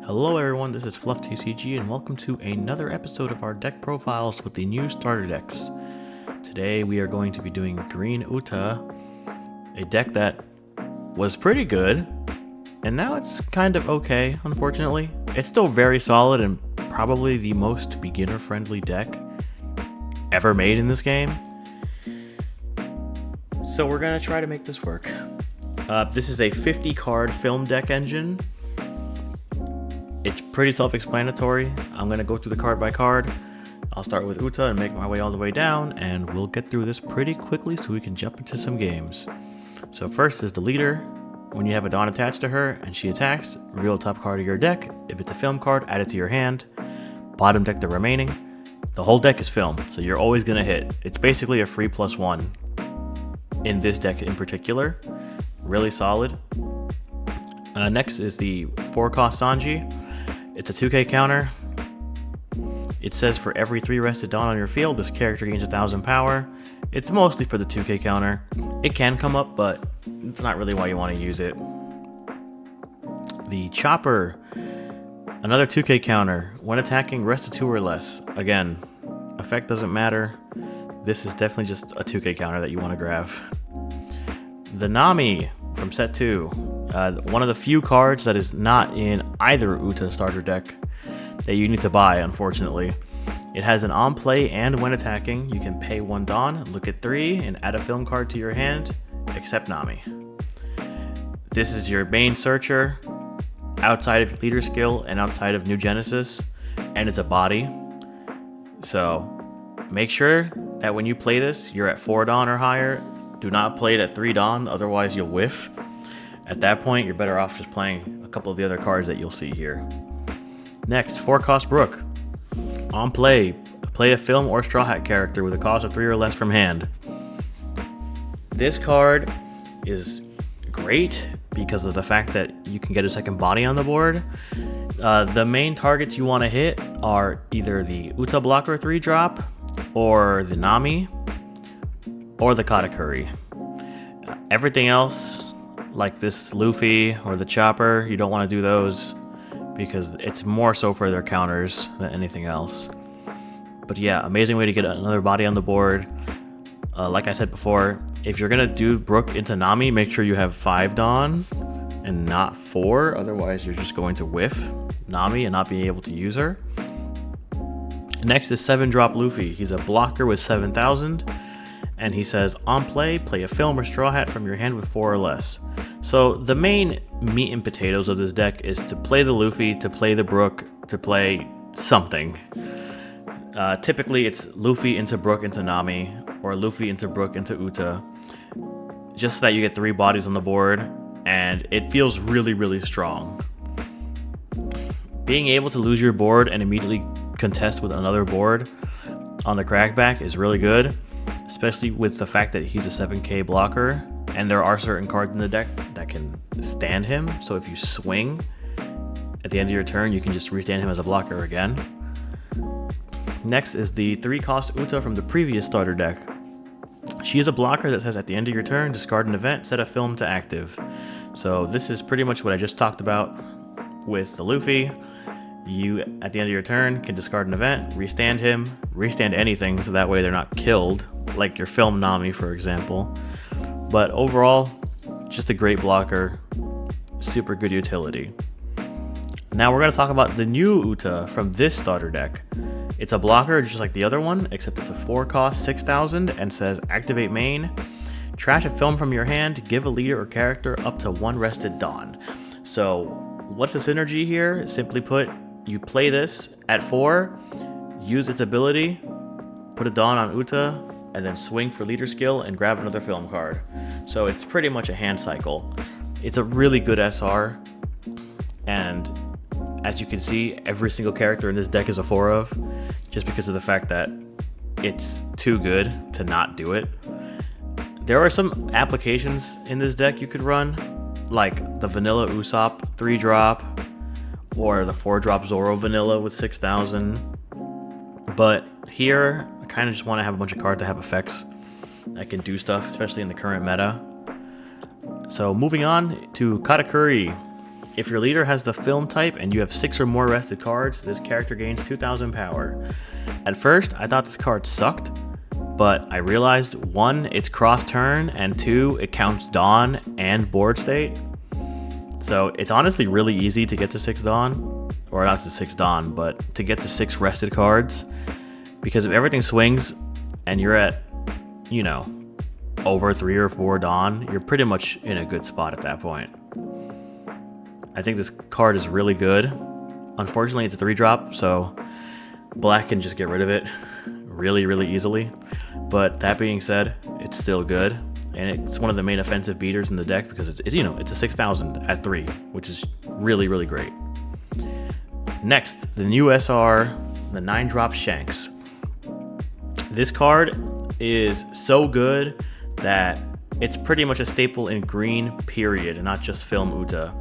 Hello everyone, this is Fluff TCG and welcome to another episode of our deck profiles with the new starter decks. Today we are going to be doing Green Uta, a deck that was pretty good, and now it's kind of okay, unfortunately. It's still very solid and probably the most beginner-friendly deck ever made in this game. So we're going to try to make this work. This is a 50 card film deck engine. It's pretty self-explanatory. I'm going to go through the card by card. I'll start with Uta and make my way all the way down, and we'll get through this pretty quickly so we can jump into some games. So first is the leader. When you have a Dawn attached to her and she attacks, reveal the top card of your deck. If it's a film card, add it to your hand. Bottom deck the remaining. The whole deck is film, so you're always going to hit. It's basically a free +1 in this deck in particular. Really solid. Next is the 4-cost Sanji. It's a 2k counter. It says for every 3 rested Dawn on your field, this character gains 1,000 power. It's mostly for the 2k counter. It can come up, but it's not really why you want to use it. The Chopper, another 2k counter. When attacking, rest 2 or less. Again, effect doesn't matter. This is definitely just a 2k counter that you want to grab. The Nami from set 2. One of the few cards that is not in either Uta starter deck that you need to buy, unfortunately. It has an on play and when attacking, you can pay 1 Dawn, look at 3, and add a film card to your hand, except Nami. This is your main searcher, outside of leader skill and outside of New Genesis, and it's a body. So make sure that when you play this, you're at 4 Dawn or higher. Do not play it at 3 Dawn, otherwise you'll whiff. At that point, you're better off just playing a couple of the other cards that you'll see here. Next, 4-cost Brook. On play, play a film or Straw Hat character with a cost of 3 or less from hand. This card is great because of the fact that you can get a second body on the board. The main targets you want to hit are either the Uta blocker 3-drop, or the Nami, or the Katakuri. Everything else, like this Luffy or the Chopper, you don't want to do those because it's more so for their counters than anything else. But yeah, amazing way to get another body on the board. Like I said before, if you're going to do Brook into Nami, make sure you have 5 Dawn and not 4, otherwise you're just going to whiff Nami and not be able to use her. Next is 7-drop Luffy. He's a blocker with 7,000. And he says, on play, play a film or Straw Hat from your hand with 4 or less. So the main meat and potatoes of this deck is to play the Luffy, to play the Brook, to play something. Typically it's Luffy into Brook into Nami, or Luffy into Brook into Uta. Just so that you get 3 bodies on the board, and it feels really, really strong. Being able to lose your board and immediately contest with another board on the crackback is really good. Especially with the fact that he's a 7k blocker, and there are certain cards in the deck that can stand him, so if you swing at the end of your turn, you can just restand him as a blocker again. Next is the 3-cost Uta from the previous starter deck. She is a blocker that says at the end of your turn, discard an event, set a film to active. So this is pretty much what I just talked about with the Luffy. You, at the end of your turn, can discard an event, restand him, restand anything, so that way they're not killed, like your film Nami, for example. But overall, just a great blocker, super good utility. Now we're going to talk about the new Uta from this starter deck. It's a blocker just like the other one, except it's a 4-cost 6,000 and says activate main, trash a film from your hand, give a leader or character up to 1 rested Dawn. So what's the synergy here? Simply put, you play this at 4, use its ability, put a Dawn on Uta, and then swing for leader skill and grab another film card. So it's pretty much a hand cycle. It's a really good SR, and as you can see, every single character in this deck is a 4 of, just because of the fact that it's too good to not do it. There are some applications in this deck you could run, like the vanilla Usopp 3-drop, or the 4-drop Zoro vanilla with 6,000. But here, I kind of just want to have a bunch of cards that have effects that can do stuff, especially in the current meta. So moving on to Katakuri. If your leader has the film type and you have 6 or more rested cards, this character gains 2000 power. At first, I thought this card sucked, but I realized 1, it's cross turn, and 2, it counts Dawn and board state. So it's honestly really easy to get to 6 Dawn, or not to 6 Dawn, but to get to 6 rested cards, because if everything swings and you're at, you know, over 3 or 4 Dawn, you're pretty much in a good spot at that point. I think this card is really good. Unfortunately, it's a 3-drop, so black can just get rid of it really, really easily. But that being said, it's still good, and it's one of the main offensive beaters in the deck because it's a 6,000 at 3, which is really, really great. Next, the new SR, the 9-drop Shanks. This card is so good that it's pretty much a staple in green, period, and not just film Uta.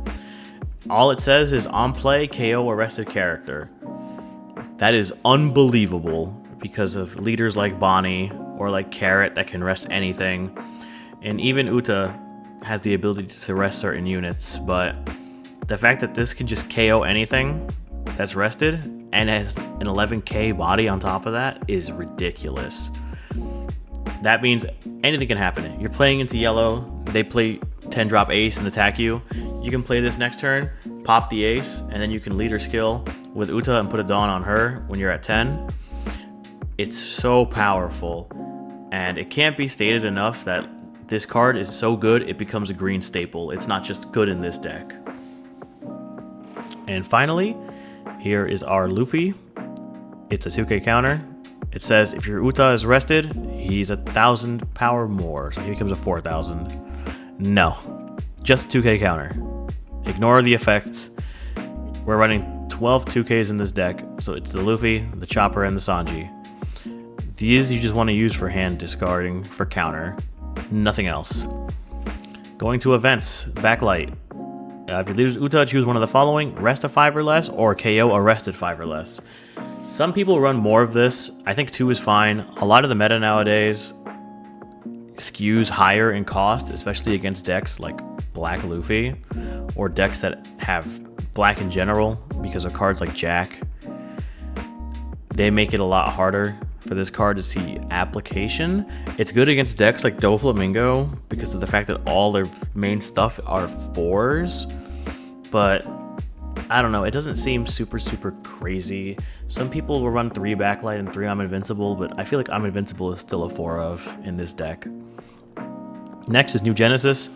All it says is on play, KO arrested character. That is unbelievable because of leaders like Bonnie or like Carrot that can rest anything. And even Uta has the ability to rest certain units, but the fact that this can just KO anything that's rested and has an 11k body on top of that is ridiculous. That means anything can happen. You're playing into yellow, they play 10-drop ace and attack you. You can play this next turn, pop the ace, and then you can leader skill with Uta and put a Dawn on her when you're at 10. It's so powerful, and it can't be stated enough that this card is so good it becomes a green staple. It's not just good in this deck. And finally, here is our Luffy. It's a 2k counter. It says if your Uta is rested, he's 1,000 power more, so he becomes a 4,000. No, just a 2k counter. Ignore the effects. We're running 12 2Ks in this deck, so it's the Luffy, the Chopper, and the Sanji. These you just want to use for hand discarding for counter, nothing else. Going to events, backlight. If your leader's Uta, choose one of the following: rest a 5 or less, or KO arrested 5 or less. Some people run more of this. I think 2 is fine. A lot of the meta nowadays skews higher in cost, especially against decks like Black Luffy, or decks that have black in general because of cards like Jack. They make it a lot harder for this card to see application. It's good against decks like Doflamingo because of the fact that all their main stuff are 4s, but I don't know, it doesn't seem super crazy. Some people will run 3 backlight and 3 I'm Invincible, but I feel like I'm Invincible is still a 4 of in this deck. Next is New Genesis.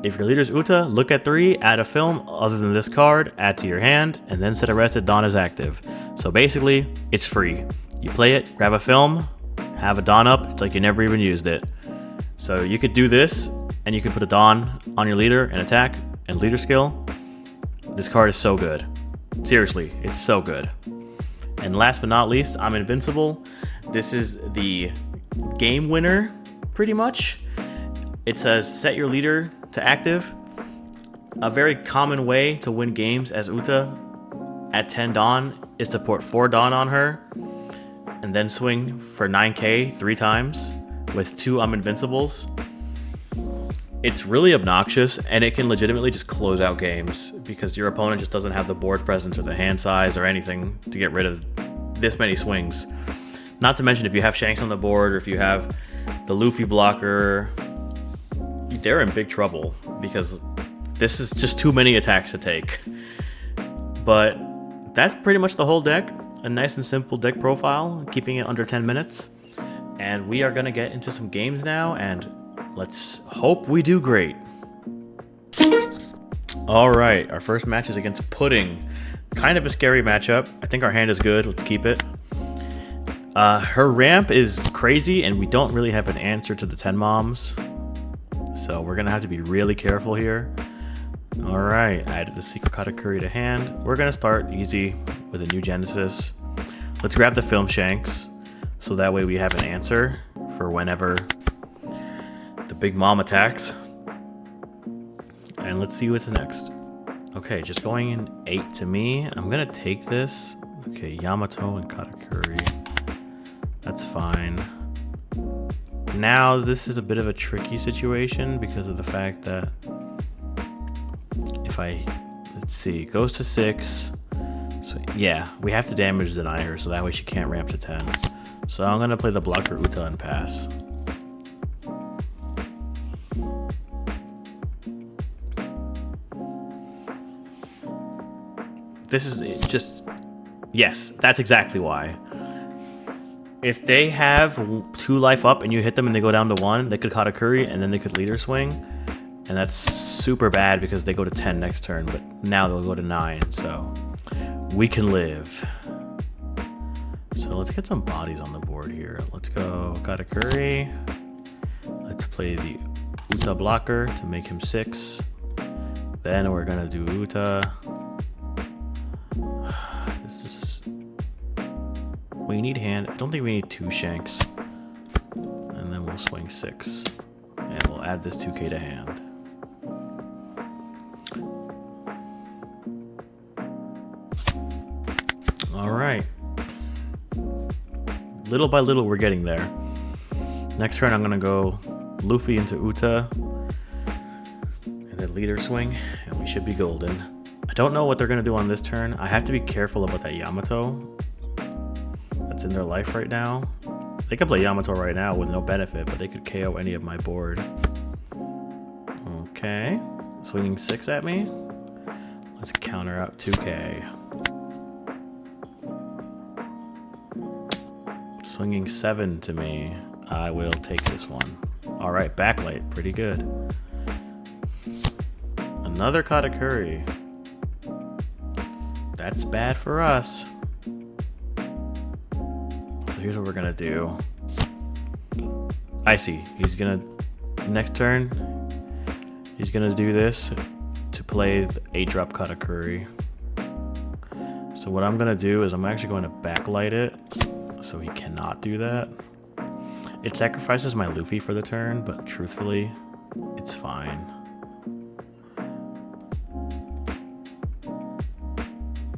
If your leader's Uta, look at 3, add a film other than this card, add to your hand, and then set arrested Dawn as active. So basically, it's free. You play it, grab a film, have a Dawn up, it's like you never even used it. So you could do this, and you could put a Dawn on your leader and attack and leader skill. This card is so good. Seriously, it's so good. And last but not least, I'm Invincible. This is the game winner, pretty much. It says set your leader to active. A very common way to win games as Uta at 10 Dawn is to put 4 Dawn on her and then swing for 9k 3 times with 2 Invincibles. It's really obnoxious, and it can legitimately just close out games because your opponent just doesn't have the board presence or the hand size or anything to get rid of this many swings. Not to mention if you have Shanks on the board or if you have the Luffy blocker, they're in big trouble because this is just too many attacks to take. But that's pretty much the whole deck. A nice and simple deck profile, keeping it under 10 minutes. And we are going to get into some games now, and let's hope we do great. Alright, our first match is against Pudding. Kind of a scary matchup. I think our hand is good. Let's keep it. Her ramp is crazy, and we don't really have an answer to the 10 moms. So we're going to have to be really careful here. Alright, I added the Secret Katakuri to hand. We're going to start easy with a New Genesis. Let's grab the Film Shanks, so that way we have an answer for whenever the big mom attacks. And let's see what's next. Okay, just going in 8 to me. I'm going to take this. Okay, Yamato and Katakuri. That's fine. Now, this is a bit of a tricky situation because of the fact that if I Let's see, goes to 6. So yeah, we have to damage deny her so that way she can't ramp to 10. So I'm gonna play the block for Uta and pass. This is just, yes, that's exactly why. If they have 2 life up and you hit them and they go down to 1, they could Katakuri and then they could leader swing. And that's super bad because they go to 10 next turn, but now they'll go to 9, so we can live. So let's get some bodies on the board here. Let's go Katakuri. Let's play the Uta blocker to make him 6. Then we're gonna do Uta. This is... We need hand. I don't think we need 2 shanks. And then we'll swing 6. And we'll add this 2k to hand. Alright. Little by little, we're getting there. Next turn, I'm going to go Luffy into Uta. And then leader swing. And we should be golden. I don't know what they're going to do on this turn. I have to be careful about that Yamato that's in their life right now. They could play Yamato right now with no benefit, but they could KO any of my board. Okay. Swinging 6 at me. Let's counter out 2k. Swinging 7 to me. I will take this one. Alright, backlight. Pretty good. Another Katakuri. That's bad for us. So here's what we're gonna do. I see. He's gonna... Next turn, he's gonna do this to play the 8-drop Katakuri. So what I'm gonna do is I'm actually going to backlight it. So he cannot do that. It sacrifices my Luffy for the turn, but truthfully, it's fine.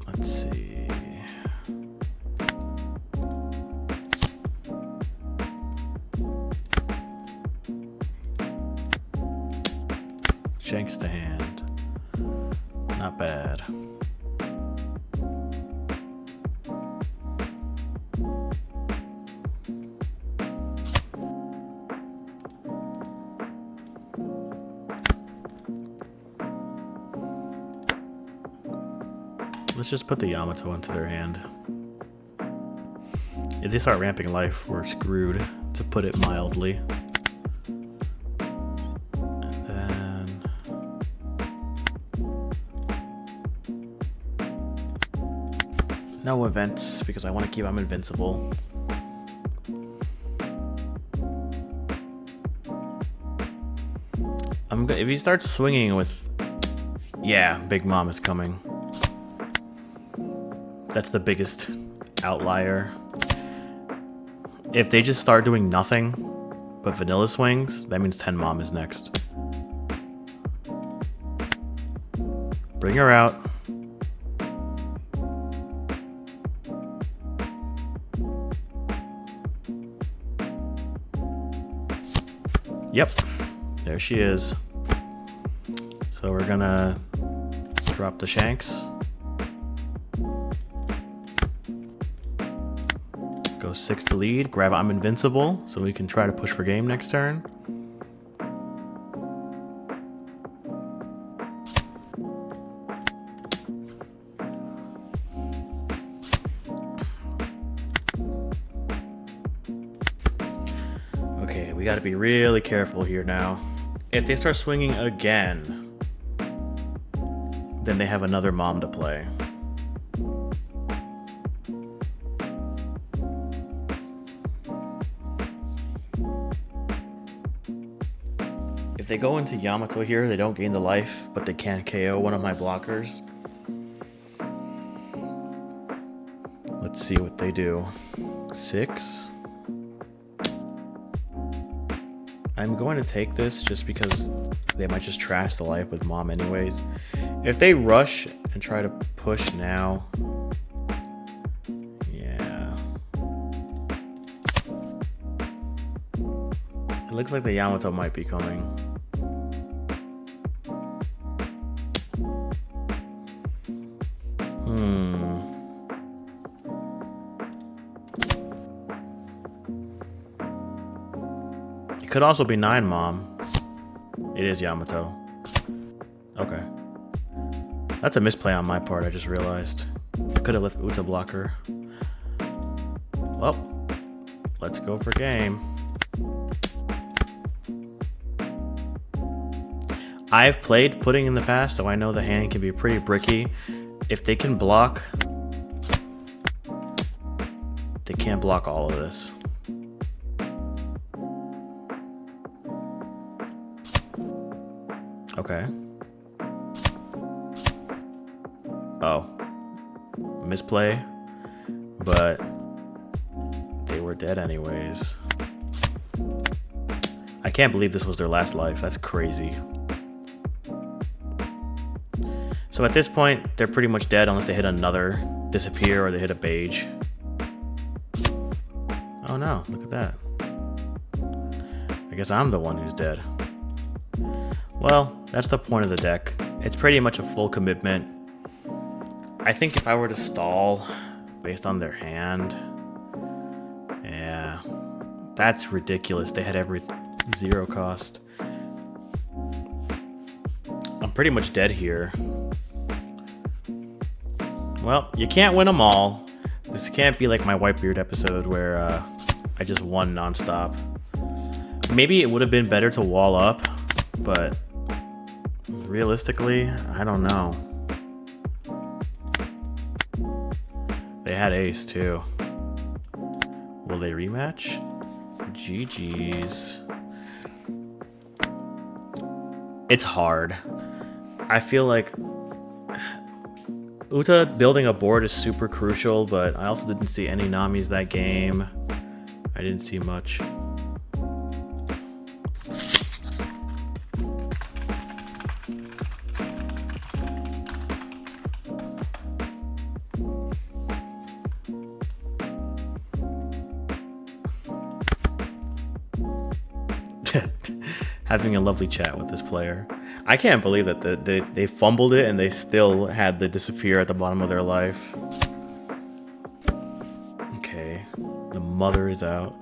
Let's see. Shanks to hand. Not bad. Let's just put the Yamato into their hand. If they start ramping life, we're screwed, to put it mildly. And then... no events, because I want to keep them invincible. If he starts swinging with... yeah, Big Mom is coming. That's the biggest outlier. If they just start doing nothing but vanilla swings, that means 10 Mom is next. Bring her out. Yep, there she is. So we're gonna drop the shanks. Go 6 to lead, grab I'm invincible, so we can try to push for game next turn. Okay, we gotta be really careful here now. If they start swinging again, then they have another Mom to play. If they go into Yamato here, they don't gain the life, but they can KO one of my blockers. Let's see what they do. 6. I'm going to take this just because they might just trash the life with Mom anyways. If they rush and try to push now... yeah. It looks like the Yamato might be coming. It could also be 9 Mom. It is Yamato. Okay. That's a misplay on my part, I just realized. Could have left Uta blocker. Well, let's go for game. I've played Pudding in the past, so I know the hand can be pretty bricky. If they can block, they can't block all of this. Okay. Oh. Misplay. But they were dead anyways. I can't believe this was their last life. That's crazy. So at this point, they're pretty much dead unless they hit another disappear or they hit a beige. Oh no, look at that. I guess I'm the one who's dead. Well, that's the point of the deck. It's pretty much a full commitment. I think if I were to stall based on their hand, yeah, that's ridiculous. They had every 0 cost. I'm pretty much dead here. Well, you can't win them all. This can't be like my Whitebeard episode where I just won nonstop. Maybe it would have been better to wall up, but realistically, I don't know. They had ace too. Will they rematch? GG's. It's hard. I feel like Uta building a board is super crucial, but I also didn't see any Namis that game. I didn't see much. Having a lovely chat with this player. I can't believe that they fumbled it and they still had the disappear at the bottom of their life. Okay, the mother is out.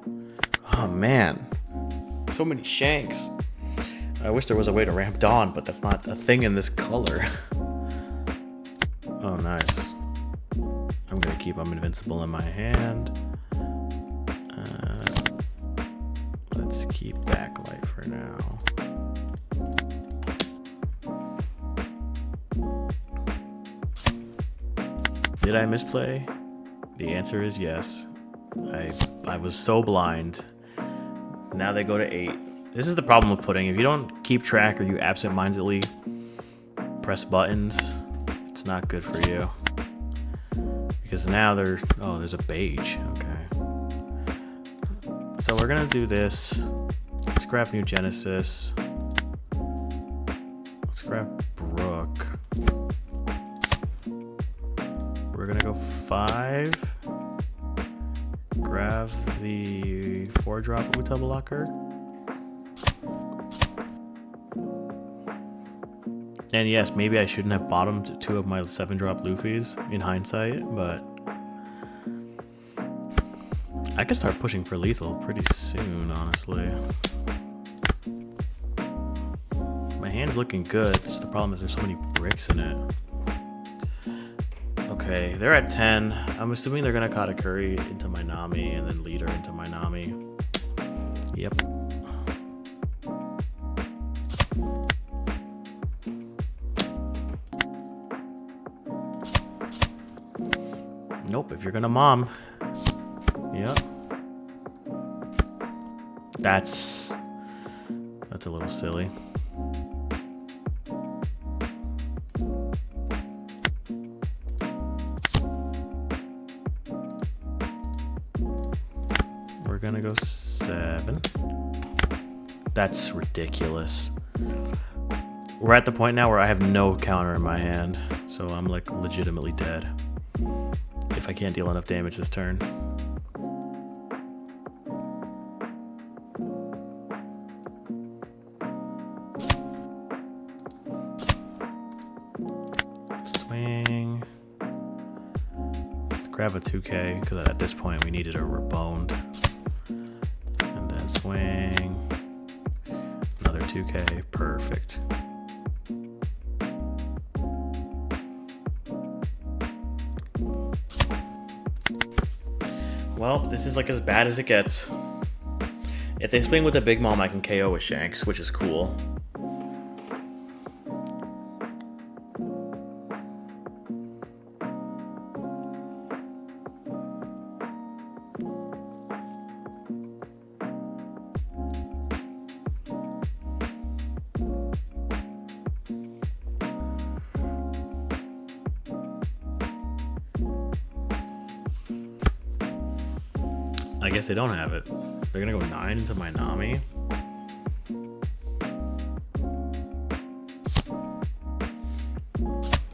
Oh man, so many shanks. I wish there was a way to ramp Dawn, but that's not a thing in this color. Oh nice. I'm gonna keep them invincible in my hand. Let's keep backlight for now. Did I misplay? The answer is yes. I was so blind. Now they go to 8. This is the problem with Pudding. If you don't keep track or you absent-mindedly press buttons, it's not good for you. Because now there's a beige. Okay. So we're gonna do this. Let's grab New Genesis. Let's grab Brook. We're gonna go 5. Grab the 4-drop Uta blocker. And yes, maybe I shouldn't have bottomed 2 of my 7-drop Luffys in hindsight, but I could start pushing for lethal pretty soon, honestly. My hand's looking good, just the problem is there's so many bricks in it. Okay, they're at 10. I'm assuming they're gonna Katakuri into my Nami and then lead her into my Nami. Yep. Nope, if you're gonna mom. Yep. That's a little silly. We're gonna go 7. That's ridiculous. We're at the point now where I have no counter in my hand, so I'm like legitimately dead if I can't deal enough damage this turn. Swing. grab a 2K, because at this point we needed a reboned. And then swing. Another 2K, perfect. Well, this is like as bad as it gets. If they swing with a Big Mom, I can KO with Shanks, which is cool. I guess they don't have it. They're gonna go 9 into my Nami.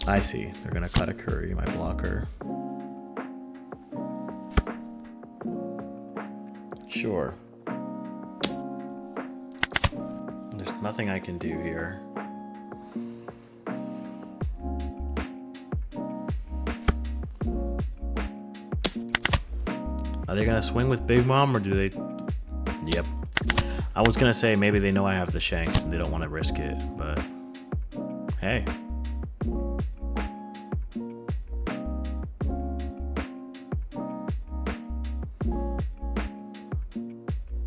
I see. They're gonna cut a Curry, my blocker. Sure. There's nothing I can do here. Are they gonna swing with Big Mom, or do they? Yep. I was gonna say maybe they know I have the Shanks and they don't want to risk it, but hey.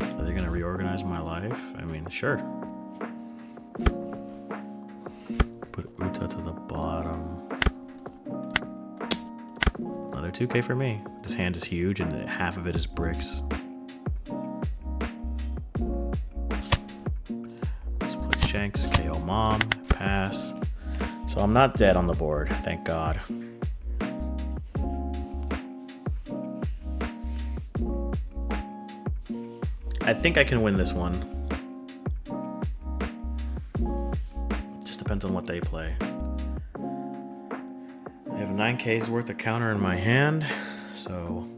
Are they gonna reorganize my life? I mean, sure. Put Uta to the bottom. Another 2K for me. This hand is huge and half of it is bricks. Let's play Shanks, KO Mom, pass. So I'm not dead on the board, thank God. I think I can win this one. Just depends on what they play. I have 9K's worth of counter in my hand, so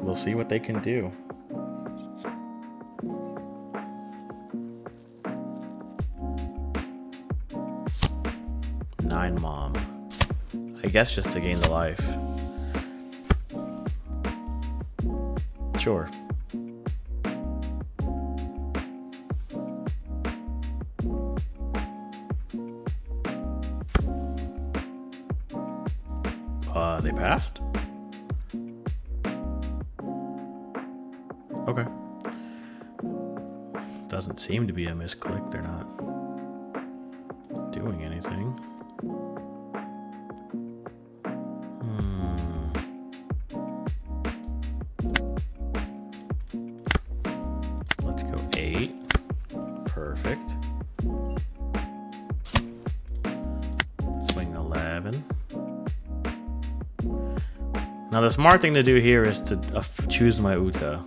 we'll see what they can do. Nine Mom. I guess just to gain the life. Sure. They passed? Okay. Doesn't seem to be a misclick. They're not doing anything. Let's go 8. Perfect. Swing 11. Now the smart thing to do here is to choose my Uta.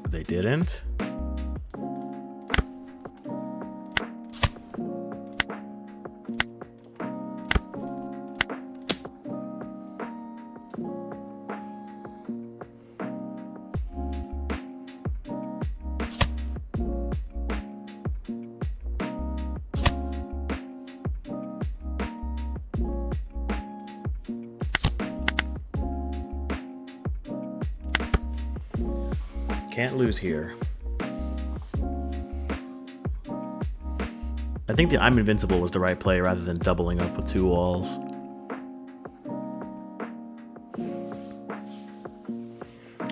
They didn't. Can't lose here. I think the I'm Invincible was the right play rather than doubling up with 2 walls.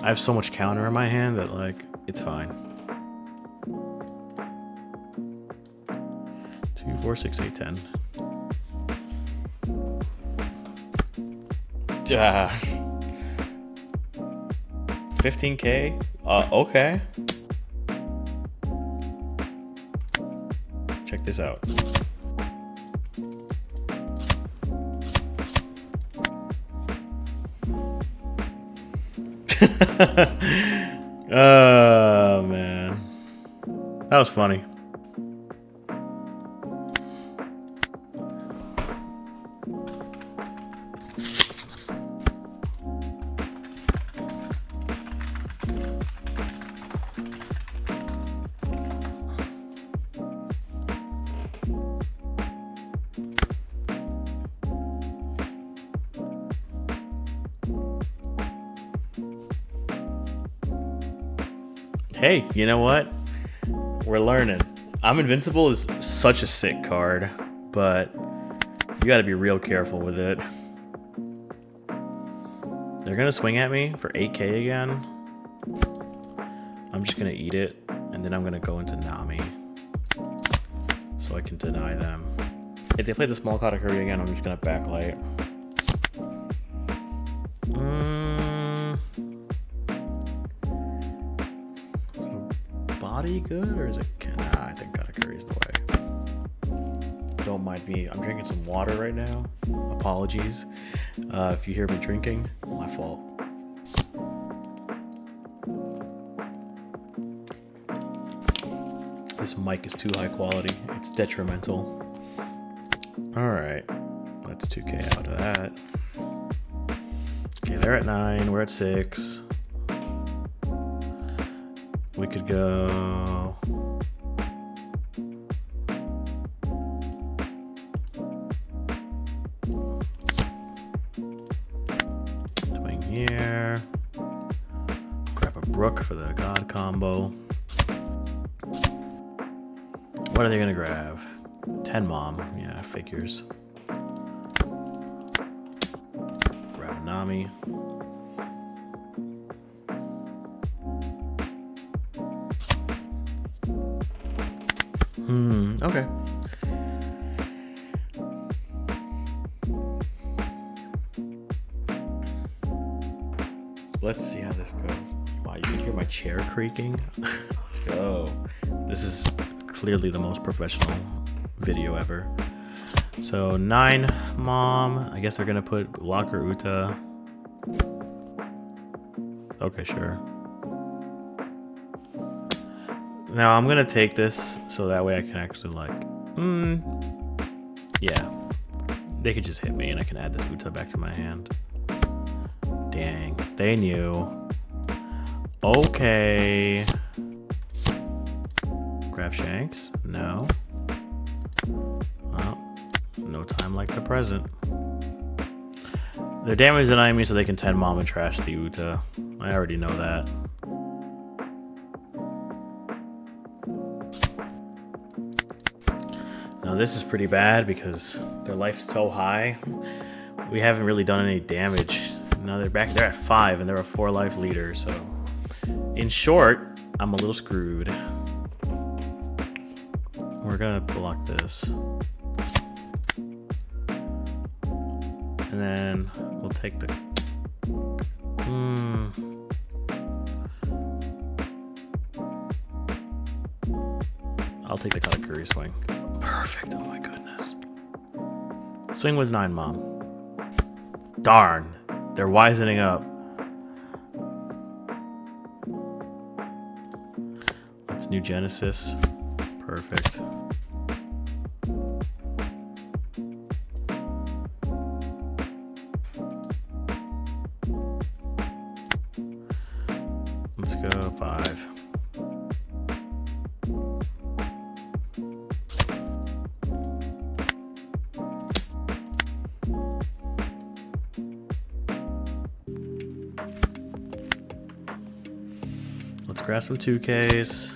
I have so much counter in my hand that, like, it's fine. 2, 4, 6, 8, 10. 15K? Okay. Check this out. Oh, man. That was funny. Hey, you know what? We're learning. I'm Invincible is such a sick card, but you gotta be real careful with it. They're gonna swing at me for 8k again. I'm just gonna eat it, and then I'm gonna go into Nami so I can deny them. If they play the small Katakuri again, I'm just gonna backlight. Body good, or is it? Nah, I think Katakuri's the way. Don't mind me. I'm drinking some water right now. Apologies if you hear me drinking. My fault. This mic is too high quality. It's detrimental. Alright. Let's 2k out of that. Okay, they're at 9. We're at 6. We could go... swing here. Grab a Brook for the God combo. What are they gonna grab? 10 Mom. Yeah, figures. Grab a Nami. Okay. Let's see how this goes. Wow, you can hear my chair creaking? Let's go. This is clearly the most professional video ever. So 9 Mom. I guess they're gonna put Locker Uta. Okay, sure. Now I'm gonna take this so that way I can actually like, yeah. They could just hit me and I can add this Uta back to my hand. Dang, they knew. Okay. Grab Shanks? No. Well, no time like the present. They're damage denying me so they can 10 Mom and trash the Uta. I already know that. Now this is pretty bad because their life's so high. We haven't really done any damage. Now they're back. They're at 5 and they're a 4 life leader. So, in short, I'm a little screwed. We're gonna block this, and then we'll take the. I'll take the Katakuri swing. Perfect. Oh my goodness. Swing with 9 Mom. Darn. They're wisening up. That's New Genesis. Perfect. Let's go 5. Let's grab some 2Ks.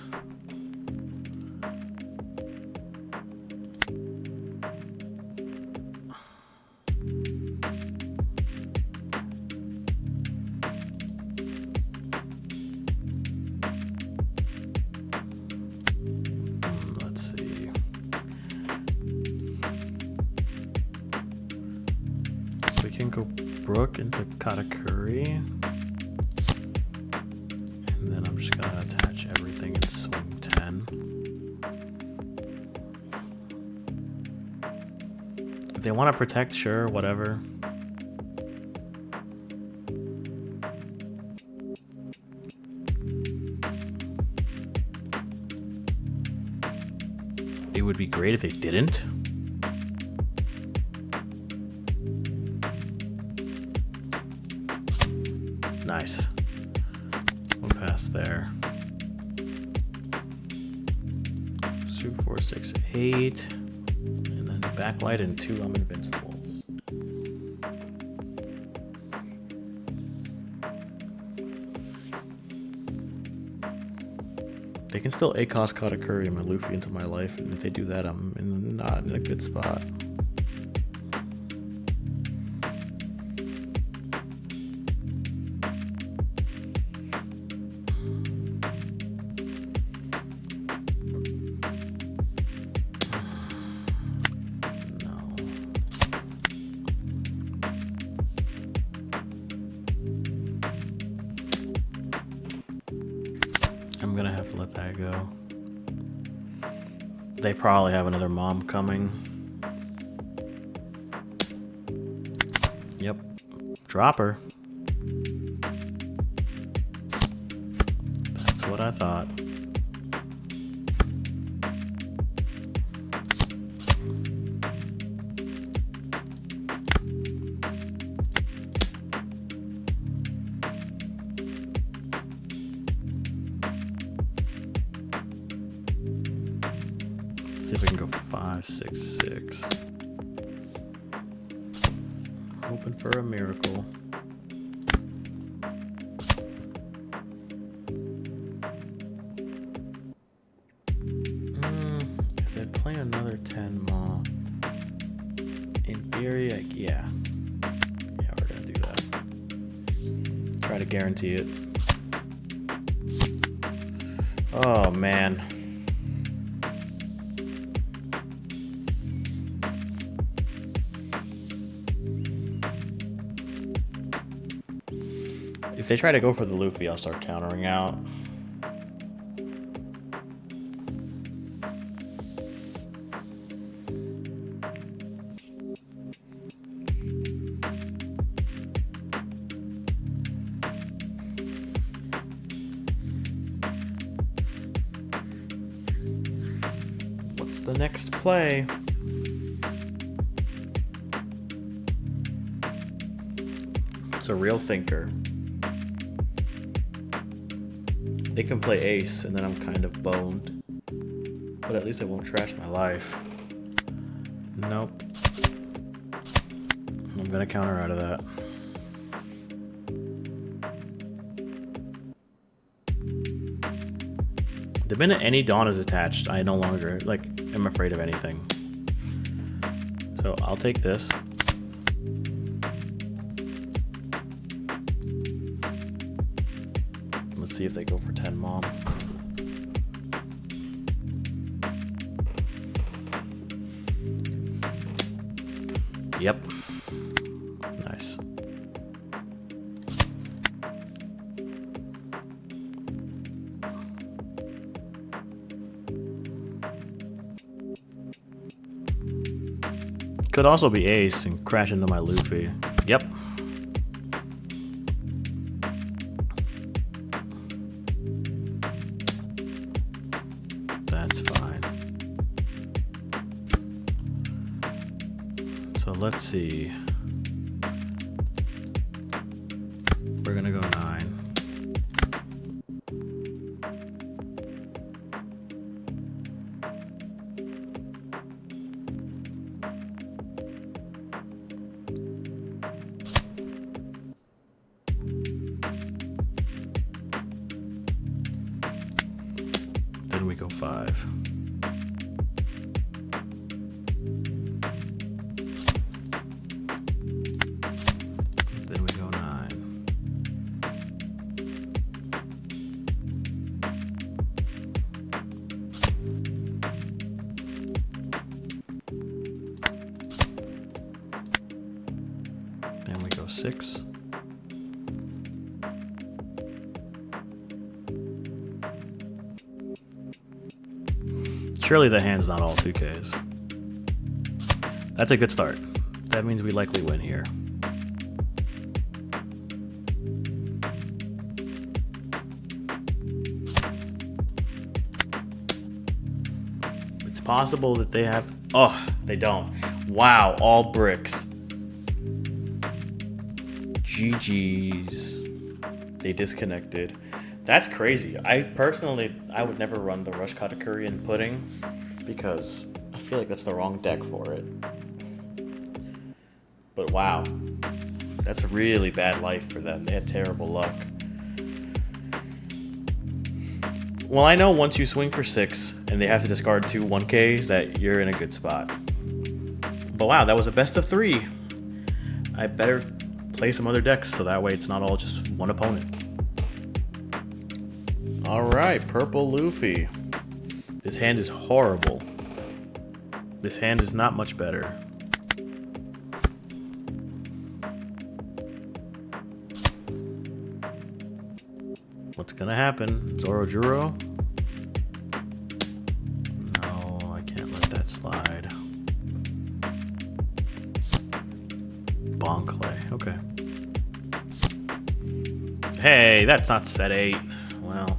Let's see. We can go Brook into Katakuri. And then I'm just gonna attach everything and swing 10. If they want to protect, sure, whatever. It would be great if they didn't. Nice. We'll pass there. 2, 4, 6, 8. And then backlight and 2 I'm Invincibles. They can still ACOS Katakuri my Luffy into my life, and if they do that, I'm not in a good spot. I'm gonna have to let that go. They probably have another mom coming. Yep. Drop her. That's what I thought. See if we can go 5, 6, 6. Hoping for a miracle. If they play another 10 more, in theory, yeah, we're gonna do that. Try to guarantee it. Oh man. If they try to go for the Luffy, I'll start countering out. What's the next play? It's a real thinker. They can play ace, and then I'm kind of boned. But at least I won't trash my life. Nope. I'm gonna counter out of that. The minute any Dawn is attached, I no longer, am afraid of anything. So I'll take this. Let's see if they go for 10 mom. Yep. Nice. Could also be ace and crash into my Luffy. Yep. That's fine. So let's see. We're gonna go 9. Then we go 5. Then we go 9. Then we go 6. Surely the hand's not all 2Ks. That's a good start. That means we likely win here. It's possible that they have... Oh, they don't. Wow, all bricks. GG's. They disconnected. That's crazy. I would never run the Rush Katakuri in Pudding because I feel like that's the wrong deck for it. But wow, that's a really bad life for them. They had terrible luck. Well, I know once you swing for 6 and they have to discard 2 1Ks that you're in a good spot. But wow, that was a best of 3. I better play some other decks so that way it's not all just one opponent. Alright, purple Luffy. This hand is horrible. This hand is not much better. What's gonna happen? Zorojuro? No, I can't let that slide. Bonkle, okay. Hey, that's not set 8. Well.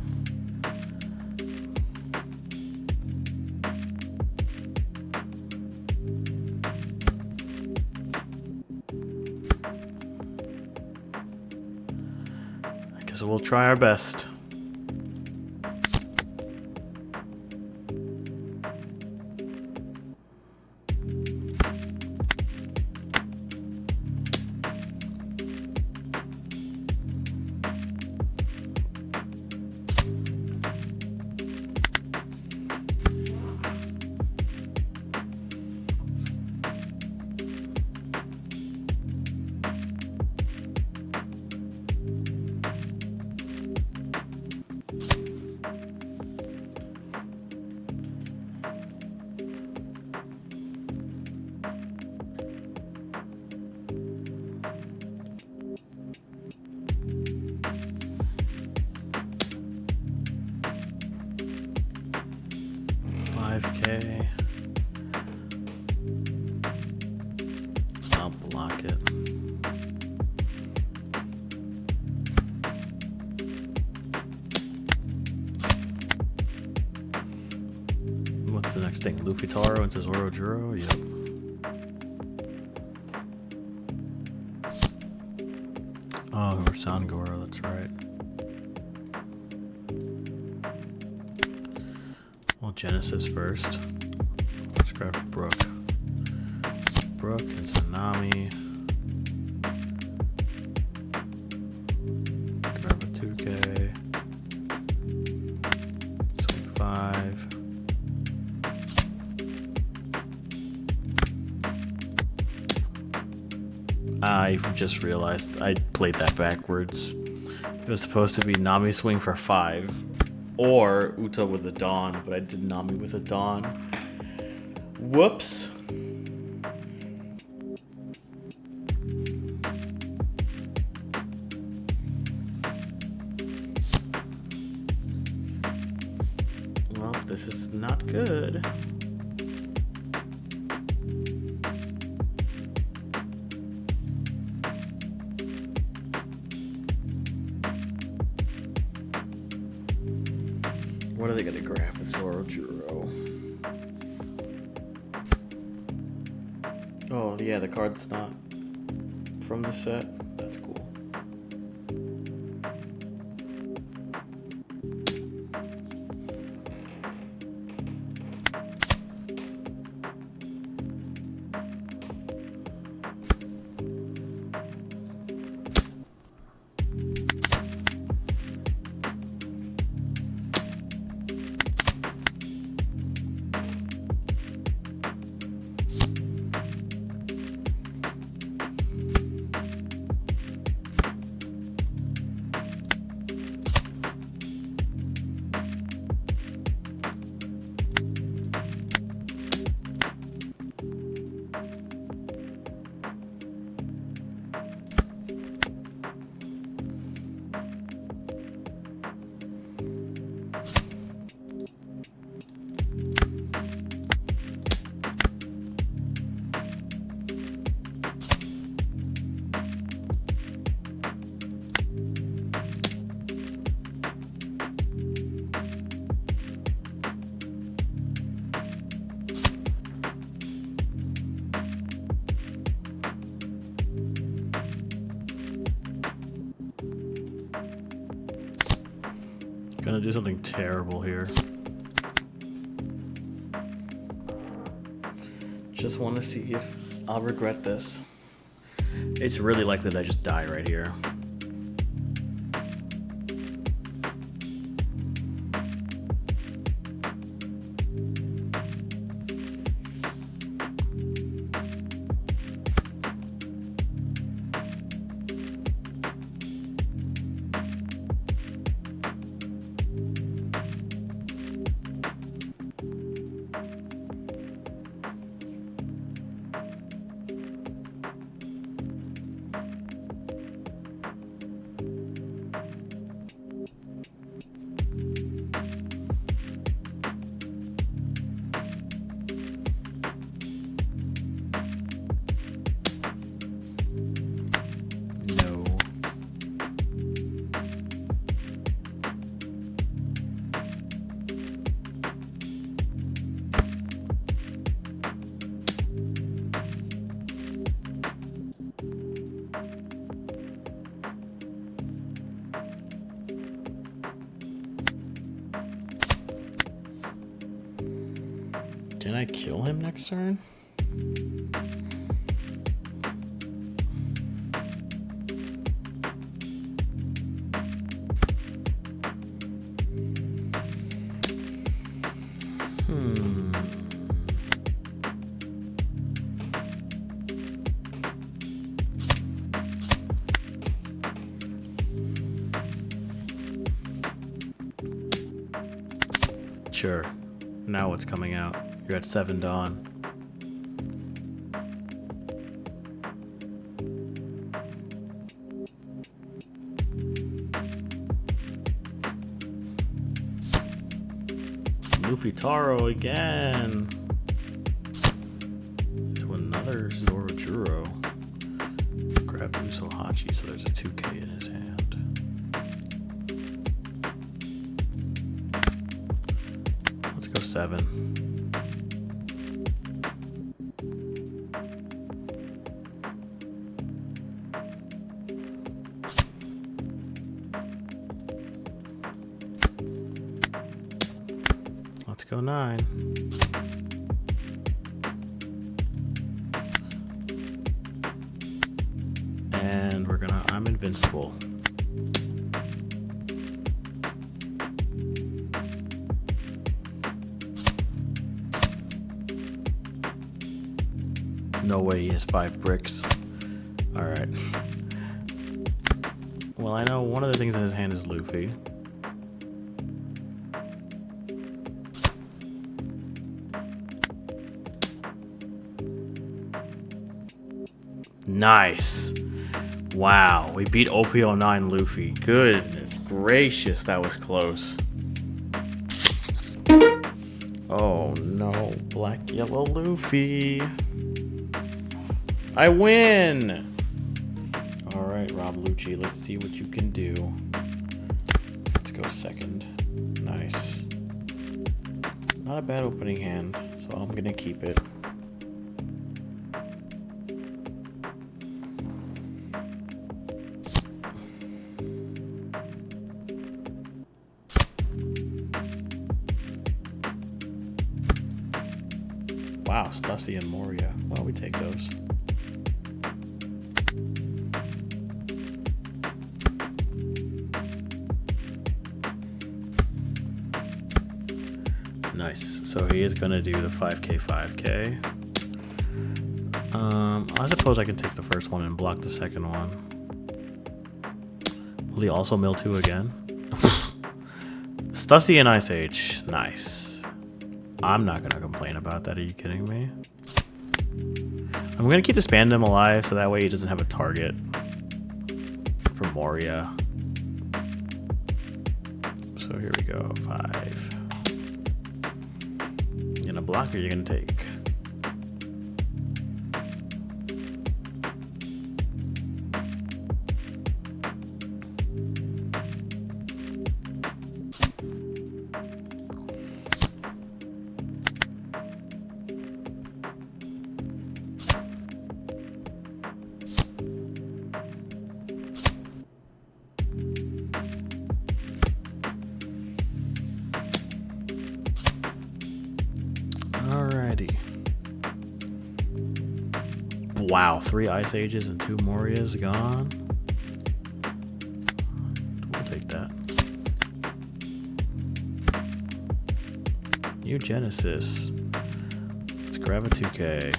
I guess we'll try our best. Okay. I'll block it. What's the next thing? Luffy Taro into Zorojuro? Yep. Oh, or Sangoro, that's right. Well, Genesis first. Let's grab Brook. Brook into Nami. Grab a 2K. Swing 5. I just realized I played that backwards. It was supposed to be Nami swing for 5. Or Uta with a Dawn, but I did Nami with a Dawn. Whoops. Well, this is not good. What are they gonna grab with Zorojuro? Oh yeah, the card's not from the set. That's cool. Gonna do something terrible here. Just want to see if I'll regret this. It's really likely that I just die right here. Can I kill him next turn? Sure. Now what's coming out? You're at 7 Dawn. Luffy Taro again. To another Zorojuro. Grab Usohachi, so there's a 2K in his hand. Let's go 7. Let's go 9. And we're gonna, I'm invincible. No way he has 5 bricks. Alright. Well, I know one of the things in his hand is Luffy. Nice. Wow, we beat OP09 Luffy. Goodness gracious, that was close. Oh no, black yellow Luffy. I win! Alright, Rob Lucci, let's see what you can do. Let's go 2nd. Nice. Not a bad opening hand, so I'm gonna keep it. Wow, Stussy and Moria. Well, we take those. Nice. So he is going to do the 5K, 5K. I suppose I can take the first one and block the second one. Will he also mill 2 again? Stussy and Ice Age. Nice. I'm not going to complain about that. Are you kidding me? I'm going to keep the Spandam alive so that way he doesn't have a target for Moria. So here we go. 5. You gonna block or you gonna take? Alrighty. Wow, 3 Ice Ages and 2 Morias gone. We'll take that. New Genesis. Let's grab a 2K.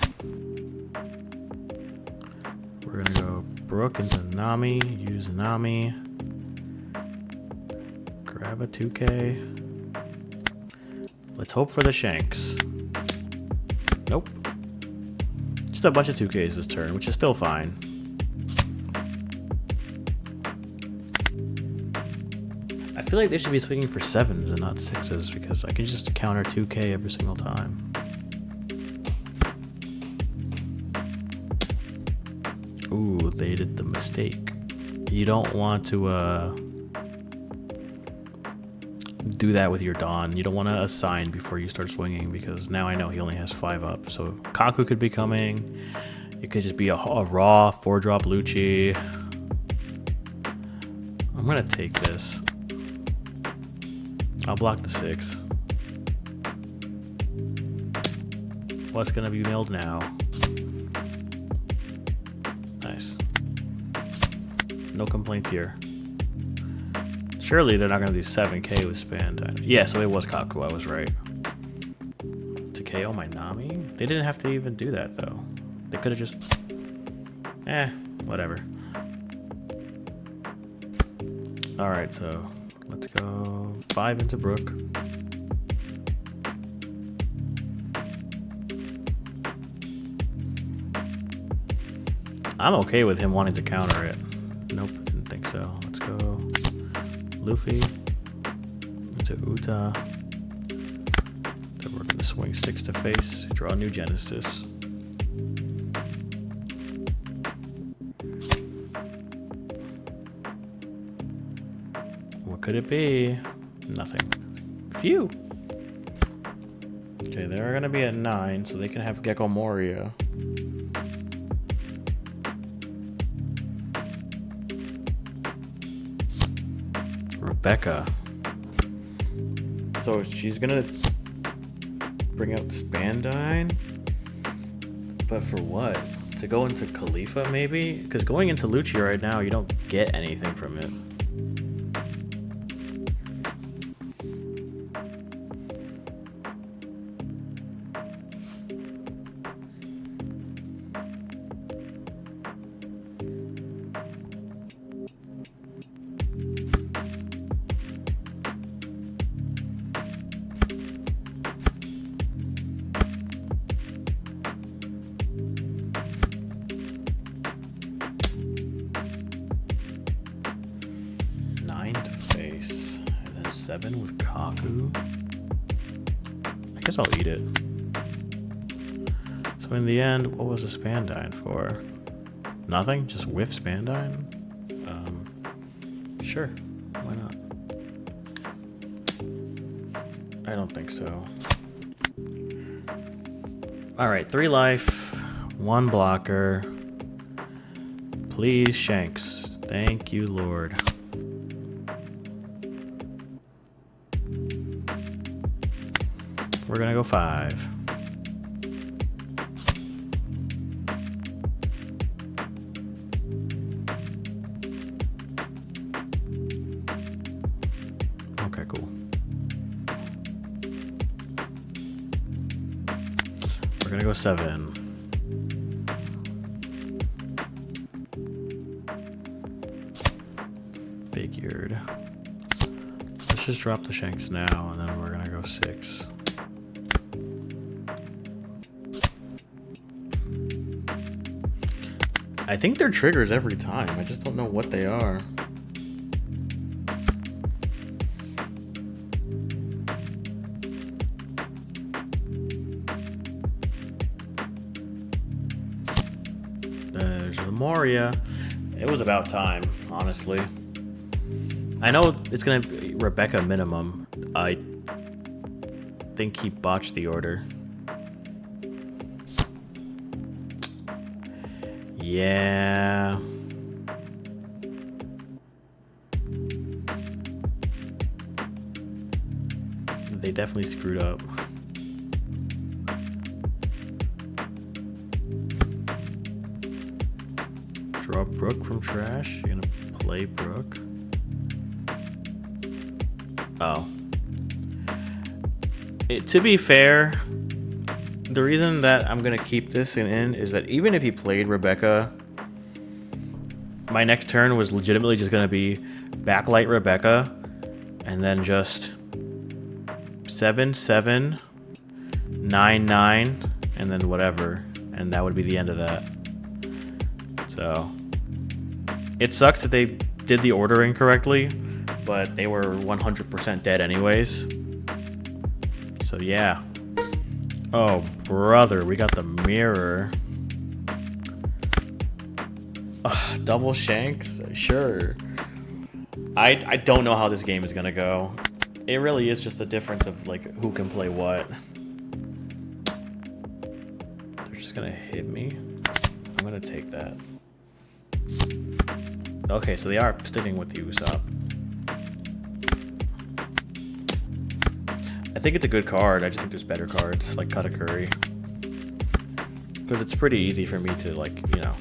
We're gonna go Brook into Nami. Use Nami. Grab a 2K. Let's hope for the Shanks. Nope. Just a bunch of 2Ks this turn, which is still fine. I feel like they should be swinging for 7s and not 6s because I can just counter 2K every single time. Ooh, they did the mistake. You don't want to do that with your Dawn. You don't want to assign before you start swinging because now I know he only has 5 up. So Kaku could be coming. It could just be a raw 4-drop Lucci. I'm gonna take this. I'll block the 6. What's gonna be milled now? Nice. No complaints here. Surely they're not gonna do 7K with Spandine. Yeah, so it was Kaku, I was right. To KO my Nami? They didn't have to even do that though. They could have just... whatever. Alright, so let's go 5 into Brook. I'm okay with him wanting to counter it. Nope, didn't think so. Let's go Luffy into Uta. Then we're gonna swing 6 to face, draw a new Genesis. What could it be? Nothing. Phew! Okay, they're gonna be at 9, so they can have Gecko Moria. Rebecca. So she's gonna bring out Spandine? But for what? To go into Khalifa maybe? Because going into Lucci right now, you don't get anything from it. Face, and then 7 with Kaku. I guess I'll eat it. So in the end, what was the Spandine for? Nothing? Just whiff Spandine? Sure. Why not? I don't think so. Alright, 3 life, 1 blocker. Please, Shanks. Thank you, Lord. We're gonna go 5. Okay, cool. We're gonna go 7. Figured. Let's just drop the Shanks now, and then we're gonna go 6. I think they're triggers every time. I just don't know what they are. There's the Moria. It was about time, honestly. I know it's gonna be Rebecca minimum. I think he botched the order. Yeah. They definitely screwed up. Draw Brook from trash. You're gonna play Brook. Oh. To be fair, the reason that I'm gonna keep this in is that even if he played Rebecca, my next turn was legitimately just gonna be backlight Rebecca, and then just 7, 7, 9, 9, and then whatever, and that would be the end of that. So it sucks that they did the order incorrectly, but they were 100% dead anyways. So yeah. Oh, brother, we got the mirror. Double Shanks? Sure. I don't know how this game is gonna go. It really is just a difference of like who can play what. They're just gonna hit me. I'm gonna take that. Okay, so they are sticking with the Usopp. I think it's a good card. I just think there's better cards, like Katakuri. Because it's pretty easy for me to, like, you know,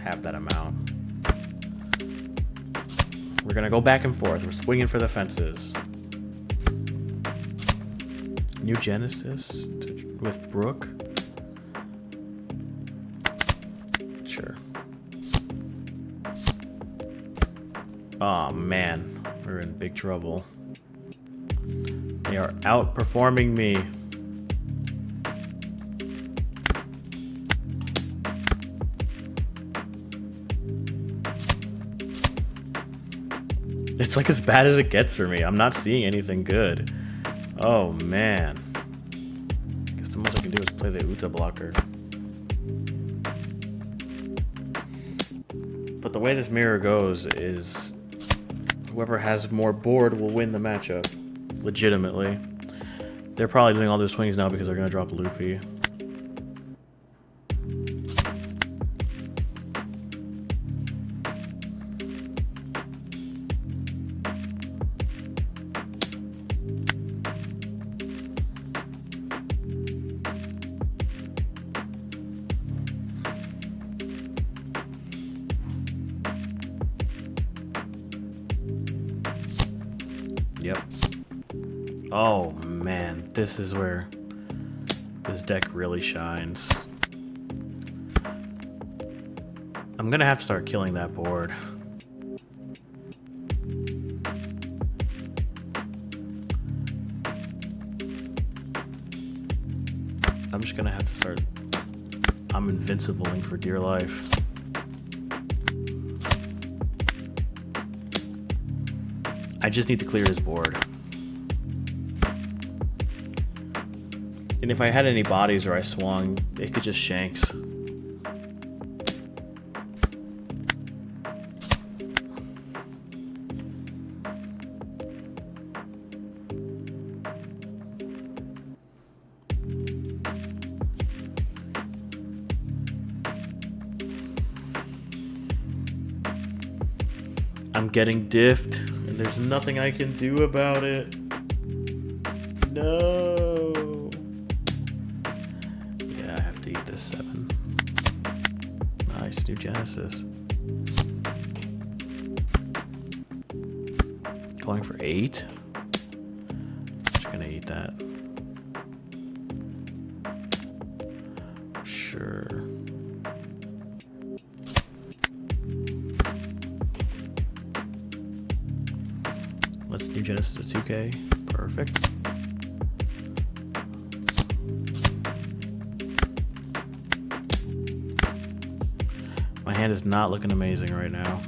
have that amount. We're gonna go back and forth. We're swinging for the fences. New Genesis with Brooke. Sure. Oh man, we're in big trouble. They are outperforming me. It's like as bad as it gets for me. I'm not seeing anything good. Oh man. I guess the most I can do is play the Uta blocker. But the way this mirror goes is whoever has more board will win the matchup. Legitimately. They're probably doing all their swings now because they're going to drop Luffy. Yep. Oh man, this is where this deck really shines. I'm gonna have to start killing that board. I'm just gonna have to start. I'm invincibling for dear life. I just need to clear his board. And if I had any bodies or I swung, it could just shanks. I'm getting diffed, and there's nothing I can do about it. No. Yeah, I have to eat this 7. Nice, new Genesis. Going for 8. Just gonna eat that. Sure. Let's new Genesis to 2K. Perfect. My hand is not looking amazing right now.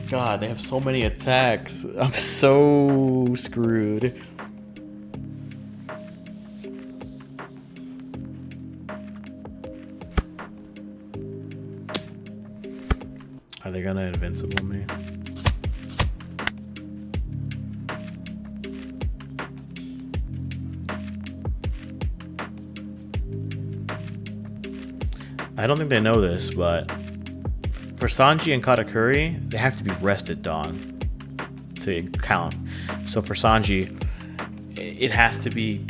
God, they have so many attacks. I'm so screwed. Are they gonna invincible me? I don't think they know this, but for Sanji and Katakuri, they have to be rested dawn to count. So for Sanji, it has to be...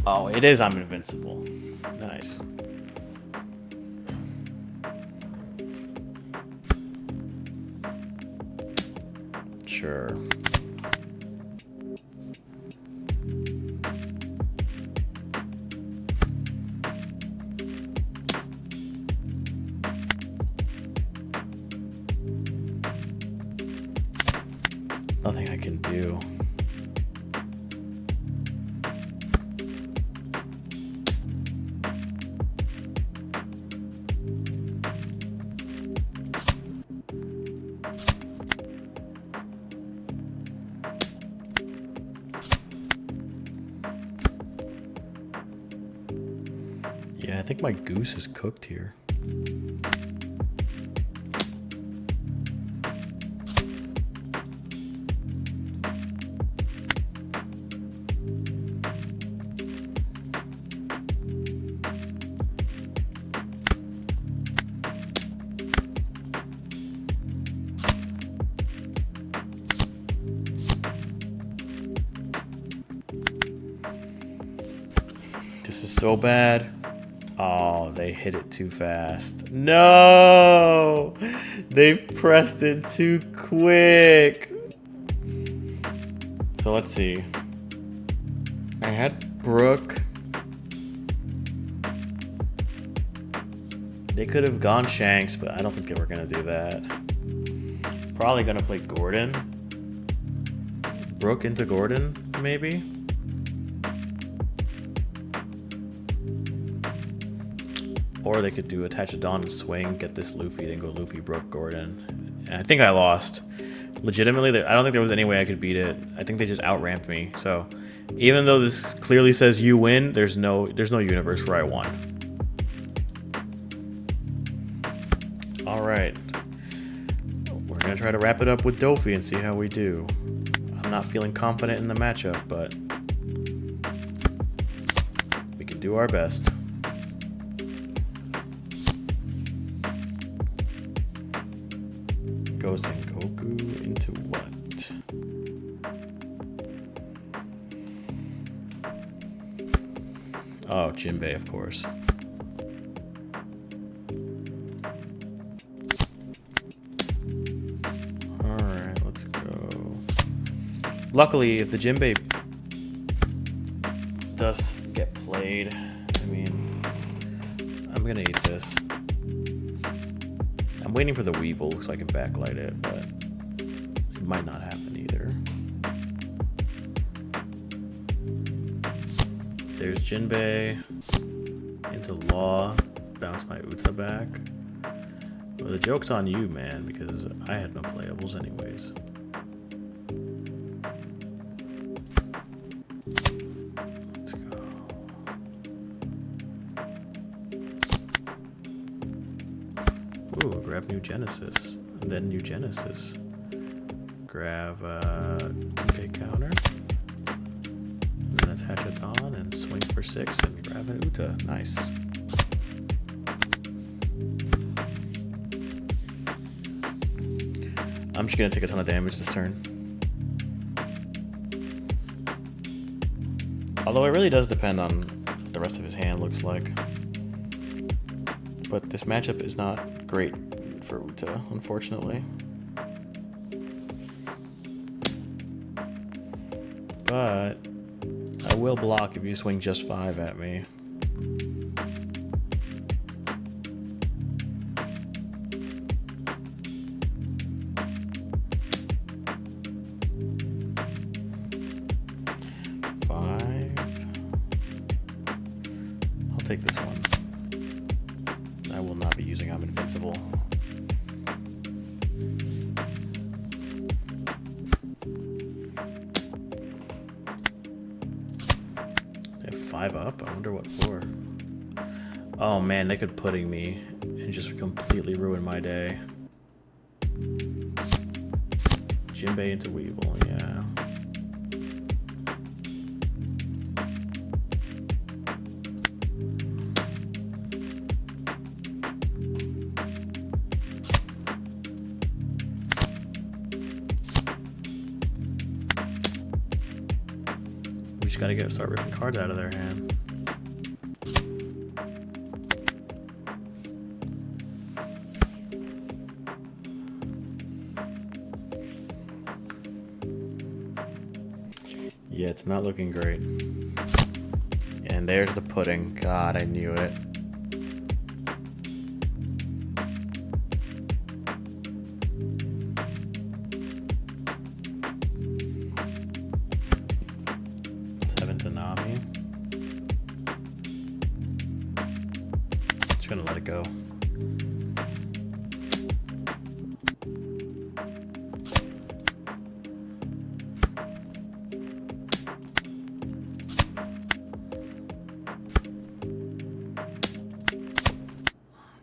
Oh, it is I'm invincible. Nice. Sure. Nothing I can do. Yeah, I think my goose is cooked here. This is so bad. Oh, they hit it too fast. No! They pressed it too quick. So let's see. I had Brooke. They could have gone Shanks, but I don't think they were going to do that. Probably going to play Gordon. Brooke into Gordon, maybe? Or they could do Attach a Dawn and swing, get this Luffy, then go Luffy, Brooke, Gordon. And I think I lost. Legitimately, I don't think there was any way I could beat it. I think they just outramped me. So even though this clearly says you win, there's no universe where I won. All right. We're going to try to wrap it up with Dofi and see how we do. I'm not feeling confident in the matchup, but we can do our best. Go Sengoku into what? Oh, Jinbei, of course. Alright, let's go. Luckily, if the Jinbei does get played, I mean, I'm gonna eat this. I'm waiting for the Weevil so I can backlight it, but it might not happen either. There's Jinbei into Law, bounce my Uta back. Well, the joke's on you, man, because I had no playables anyways. Let's go. Ooh, grab New Genesis, and then New Genesis. Grab a 2K counter, and then attach a Dawn, and swing for 6, and grab an Uta. Nice. I'm just gonna take a ton of damage this turn. Although it really does depend on what the rest of his hand looks like. But this matchup is not great for Uta, unfortunately. But I will block if you swing just 5 at me. I'll take this one. I will not be using I'm Invincible. They have 5 up? I wonder what for. Oh man, they could pudding me and just completely ruin my day. Jinbei into Weevil, yeah. We just gotta start ripping cards out of their hand. Yeah, it's not looking great. And there's the pudding. God, I knew it. Just gonna let it go.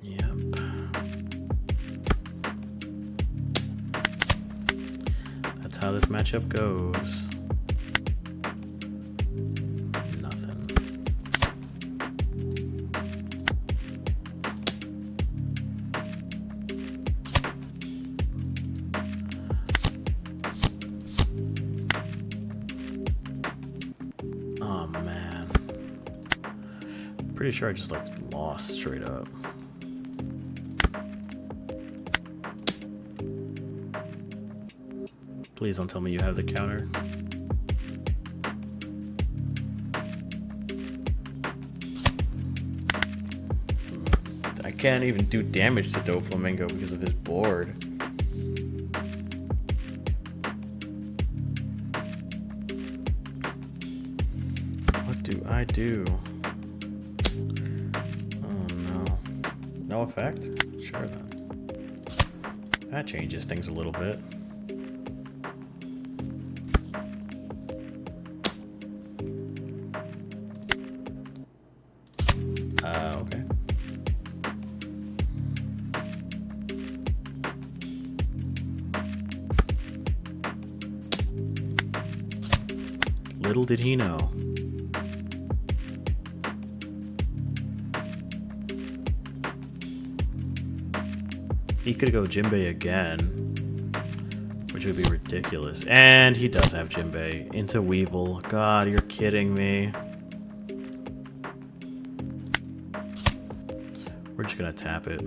Yep. That's how this matchup goes. Oh man. Pretty sure I just like lost straight up. Please don't tell me you have the counter. I can't even do damage to Doflamingo because of his board. What do I do? Oh no. No effect? Sure then. That changes things a little bit. Okay. Little did he know. He could go Jinbei again, which would be ridiculous. And he does have Jinbei into Weevil. God, you're kidding me. We're just gonna tap it.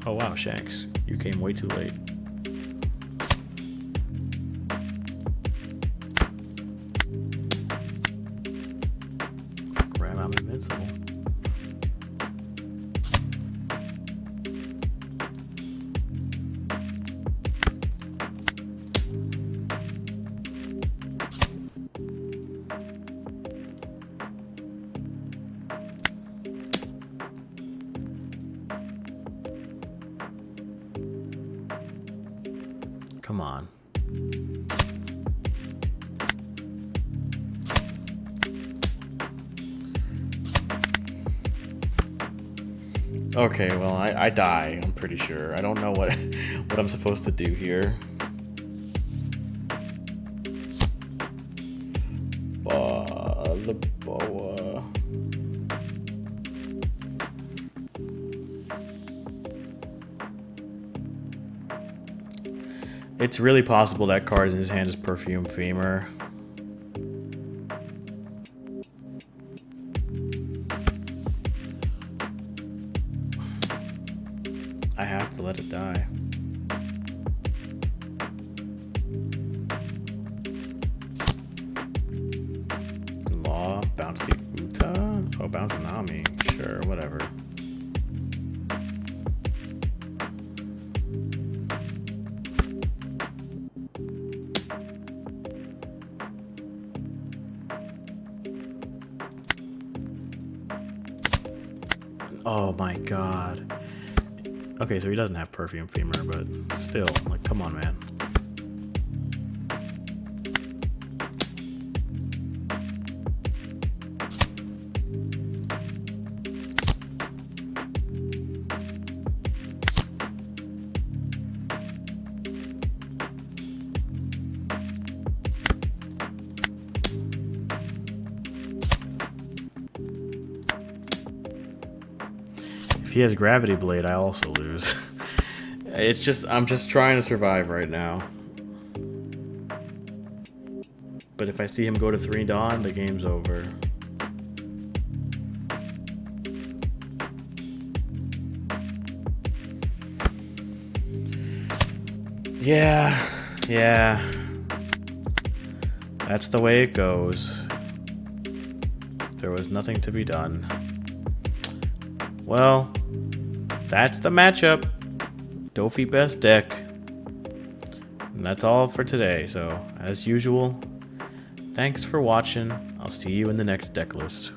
Oh wow, Shanks. You came way too late. Grab, I'm invincible. Come on. Okay, well, I die, I'm pretty sure. I don't know what I'm supposed to do here. The boa. It's really possible that card in his hand is Perfume Femur. I have to let it die. Law, bounce the Uta? Oh, bounce Nami. Sure, whatever. Oh my god. Okay, so he doesn't have Perfume Femur, but still, like, come on, man. If he has Gravity Blade, I also lose. It's just, I'm just trying to survive right now. But if I see him go to 3 Dawn, the game's over. Yeah. That's the way it goes. There was nothing to be done. Well, that's the matchup. Dofi best deck. And that's all for today. So, as usual, thanks for watching. I'll see you in the next deck list.